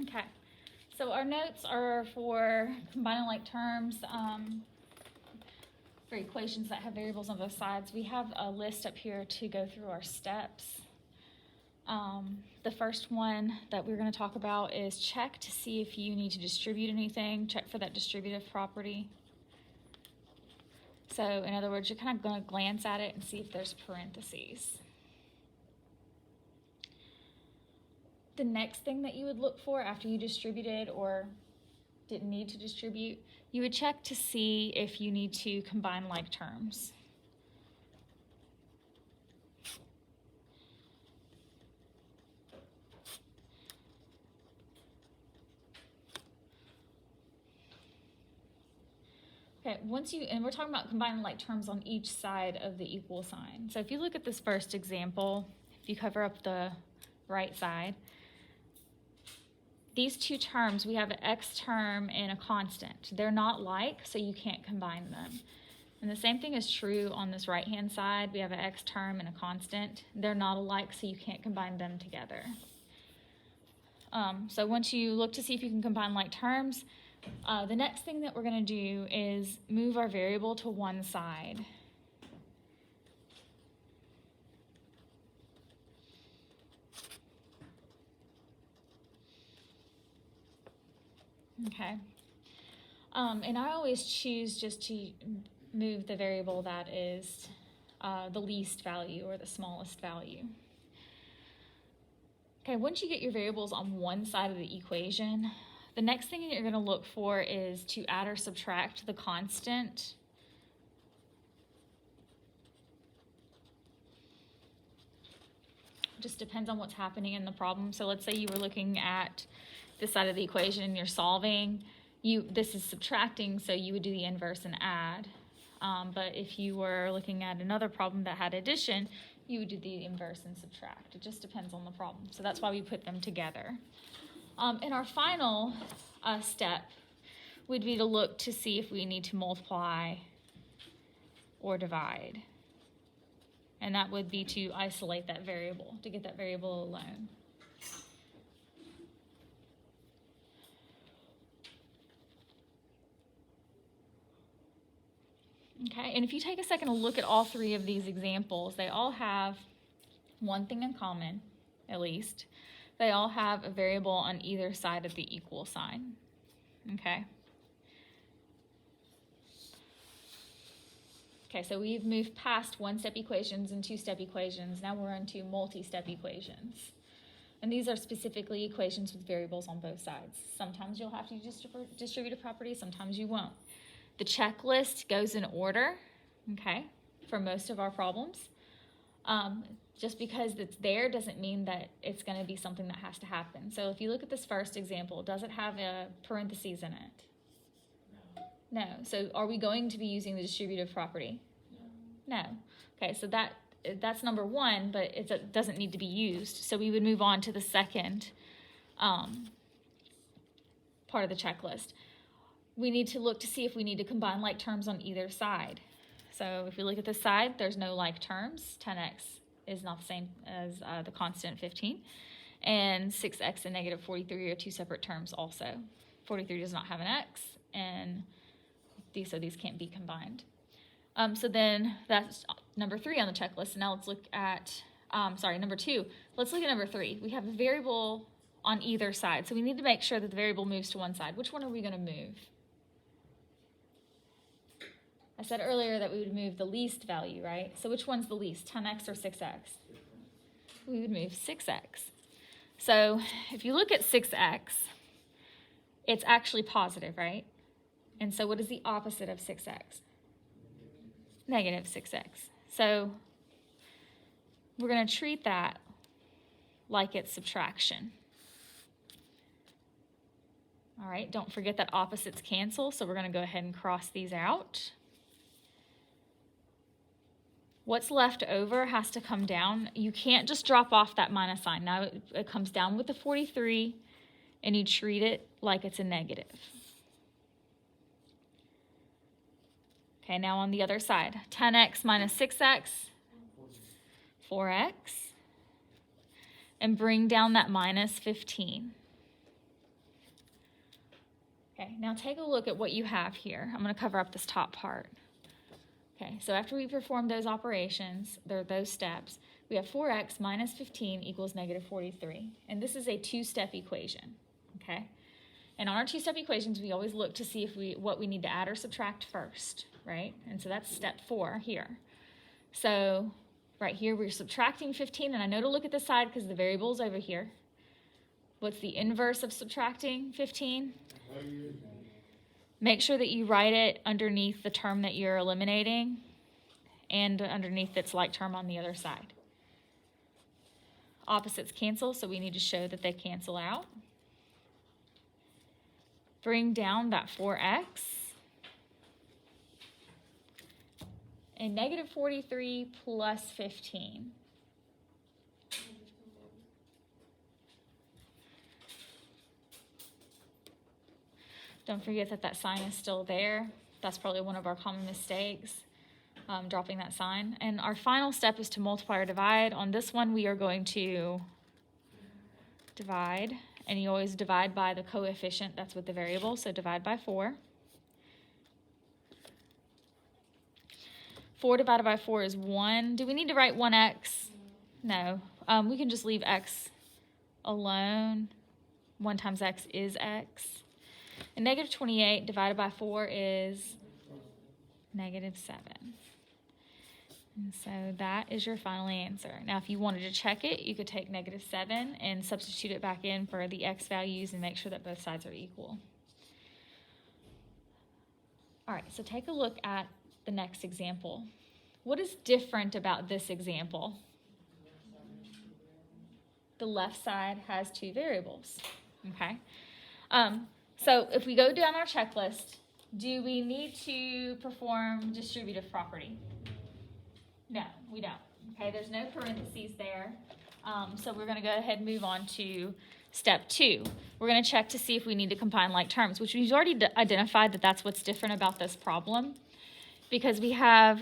Okay, so our notes are for combining like terms, for equations that have variables on both sides. We have a list up here to go through our steps. The first one that we're going to talk about is check to see if you need to distribute anything. Check for that distributive property. So in other words, you're kind of going to glance at it and see if there's parentheses. The next thing that you would look for after you distributed or didn't need to distribute, you would check to see if you need to combine like terms. Okay, and we're talking about combining like terms on each side of the equal sign. So if you look at this first example, if you cover up the right side, these two terms, we have an x term and a constant. They're not like, so you can't combine them. And the same thing is true on this right-hand side. We have an x term and a constant. They're not alike, so you can't combine them together. So once you look to see if you can combine like terms, the next thing that we're going to do is move our variable to one side. Okay. And I always choose just to move the variable that is the least value or the smallest value. Okay, once you get your variables on one side of the equation, the next thing that you're going to look for is to add or subtract the constant. Just depends on what's happening in the problem. So let's say you were looking at this side of the equation and you're solving. This is subtracting, so you would do the inverse and add. But if you were looking at another problem that had addition, you would do the inverse and subtract. It just depends on the problem. So that's why we put them together. And our final step would be to look to see if we need to multiply or divide. And that would be to isolate that variable, to get that variable alone. Okay, and if you take a second to look at all three of these examples, they all have one thing in common, at least. They all have a variable on either side of the equal sign. Okay. Okay, so we've moved past one-step equations and two-step equations. Now we're into multi-step equations. And these are specifically equations with variables on both sides. Sometimes you'll have to use distributive property, sometimes you won't. The checklist goes in order, okay, for most of our problems. Just because it's there doesn't mean that it's going to be something that has to happen. So if you look at this first example, does it have a parentheses in it? No. So are we going to be using the distributive property? No. Okay, so that's number one, but it doesn't need to be used. So we would move on to the second part of the checklist. We need to look to see if we need to combine like terms on either side. So if we look at this side, there's no like terms. 10x is not the same as the constant 15. And 6x and negative 43 are two separate terms also. 43 does not have an x, and these can't be combined. So then that's number 3 on the checklist. Now let's look at, number 2. Let's look at number 3. We have a variable on either side. So we need to make sure that the variable moves to one side. Which one are we going to move? I said earlier that we would move the least value, right? So which one's the least, 10x or 6x? We would move 6x. So if you look at 6x, it's actually positive, right? And so what is the opposite of 6x? Negative 6x. So we're going to treat that like it's subtraction. All right, don't forget that opposites cancel, so we're going to go ahead and cross these out. What's left over has to come down. You can't just drop off that minus sign. Now it comes down with the 43, and you treat it like it's a negative. Okay, now on the other side, 10x minus 6x, 4x, and bring down that minus 15. Okay, now take a look at what you have here. I'm going to cover up this top part. Okay, so after we perform those operations, those steps, we have 4x minus 15 equals negative 43. And this is a two-step equation, okay? And on our two-step equations, we always look to see if what we need to add or subtract first, right? And so that's step 4 here. So right here, we're subtracting 15, and I know to look at the side because the variable's over here. What's the inverse of subtracting 15? Make sure that you write it underneath the term that you're eliminating and underneath its like term on the other side. Opposites cancel, so we need to show that they cancel out. Bring down that 4x. And negative 43 plus 15. Don't forget that that sign is still there. That's probably one of our common mistakes, dropping that sign. And our final step is to multiply or divide. On this one, we are going to divide. And you always divide by the coefficient. That's with the variable. So divide by 4. 4 divided by 4 is 1. Do we need to write 1x? No. We can just leave x alone. 1 times x is x. And negative 28 divided by 4 is negative 7. And so that is your final answer. Now, if you wanted to check it, you could take negative 7 and substitute it back in for the x values and make sure that both sides are equal. All right, so take a look at the next example. What is different about this example? The left side has 2 variables, okay? So if we go down our checklist, do we need to perform distributive property? No, we don't. Okay, there's no parentheses there. So we're going to go ahead and move on to step 2. We're going to check to see if we need to combine like terms, which we've already identified that that's what's different about this problem, because we have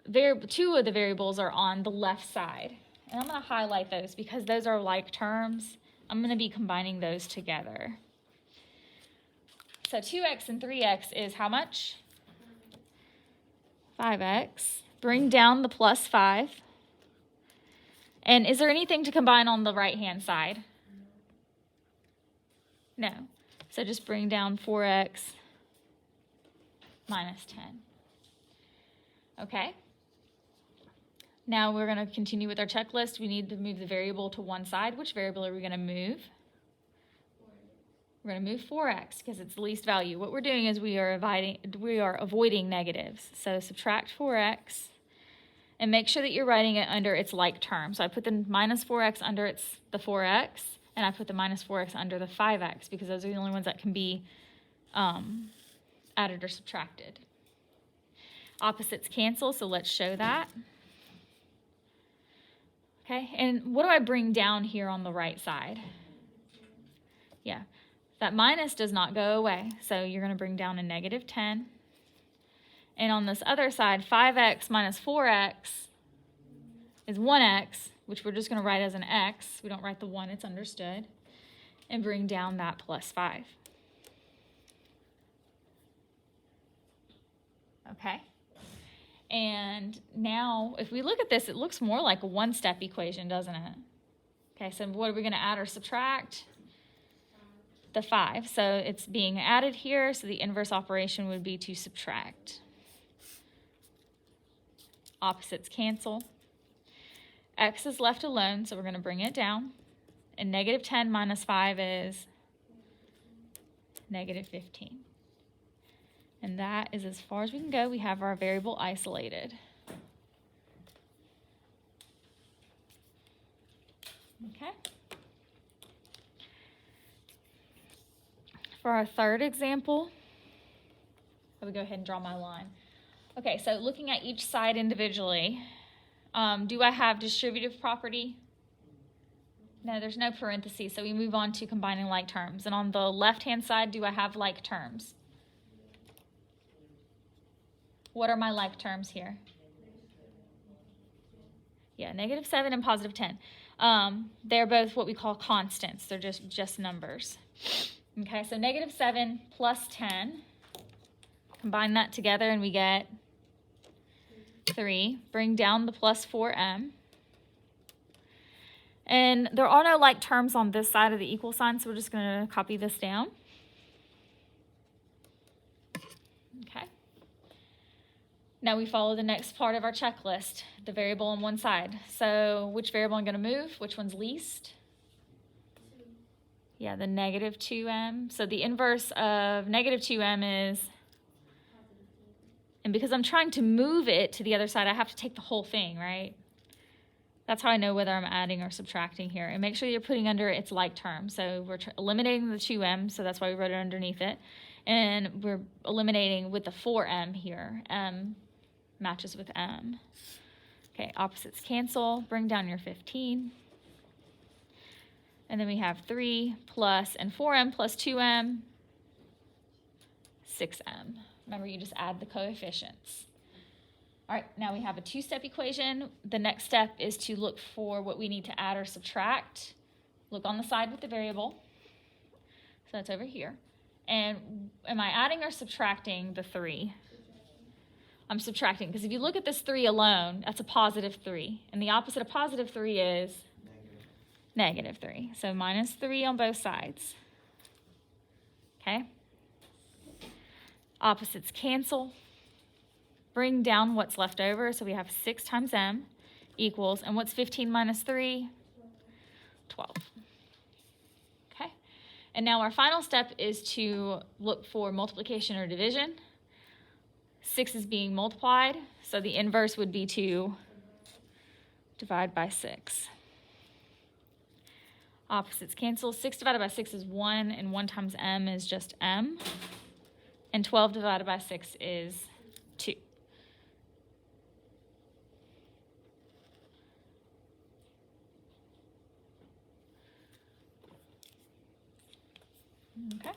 2 of the variables are on the left side. And I'm going to highlight those because those are like terms. I'm going to be combining those together. So 2x and 3x is how much? 5x. Bring down the plus 5. And is there anything to combine on the right-hand side? No. So just bring down 4x minus 10. Okay. Now we're going to continue with our checklist. We need to move the variable to one side. Which variable are we going to move? We're going to move 4x because it's the least value. What we're doing is we are avoiding negatives. So subtract 4x and make sure that you're writing it under its like term. So I put the minus 4x under the 4x, and I put the minus 4x under the 5x because those are the only ones that can be added or subtracted. Opposites cancel, so let's show that. Okay, and what do I bring down here on the right side? Yeah. That minus does not go away, so you're going to bring down a negative 10. And on this other side, 5x minus 4x is 1x, which we're just going to write as an x. We don't write the 1, it's understood. And bring down that plus 5. Okay? And now, if we look at this, it looks more like a one-step equation, doesn't it? Okay, so what are we going to add or subtract? The 5. So it's being added here, so the inverse operation would be to subtract. Opposites cancel. X is left alone, so we're going to bring it down. And negative 10 minus 5 is negative 15. And that is as far as we can go. We have our variable isolated. Okay. For our third example, I would go ahead and draw my line. Okay, so looking at each side individually, do I have distributive property? No, there's no parentheses, so we move on to combining like terms. And on the left-hand side, do I have like terms? What are my like terms here? Yeah, negative 7 and positive 10. They're both what we call constants. They're just numbers. Okay, so -7 plus 10. Combine that together and we get 3. Bring down the plus 4m. And there are no like terms on this side of the equal sign, so we're just going to copy this down. Okay. Now we follow the next part of our checklist, the variable on one side. So which variable I'm going to move? Which one's least? Yeah, the -2m. So the inverse of -2m is, and because I'm trying to move it to the other side, I have to take the whole thing, right? That's how I know whether I'm adding or subtracting here. And make sure you're putting under its like term. So we're eliminating the 2m, so that's why we wrote it underneath it. And we're eliminating with the 4m here. M matches with m. Okay, opposites cancel. Bring down your 15. And then we have 3 plus and 4m plus 2m, 6m. Remember, you just add the coefficients. All right, now we have a two-step equation. The next step is to look for what we need to add or subtract. Look on the side with the variable. So that's over here. And am I adding or subtracting the 3? I'm subtracting, because if you look at this 3 alone, that's a +3. And the opposite of +3 is? -3. So -3 on both sides. Okay? Opposites cancel. Bring down what's left over. So we have 6 times m equals, and what's 15 minus 3? 12. Okay? And now our final step is to look for multiplication or division. 6 is being multiplied, so the inverse would be to divide by 6. Opposites cancel. 6 divided by 6 is 1, and 1 times m is just m. And 12 divided by 6 is 2. Okay.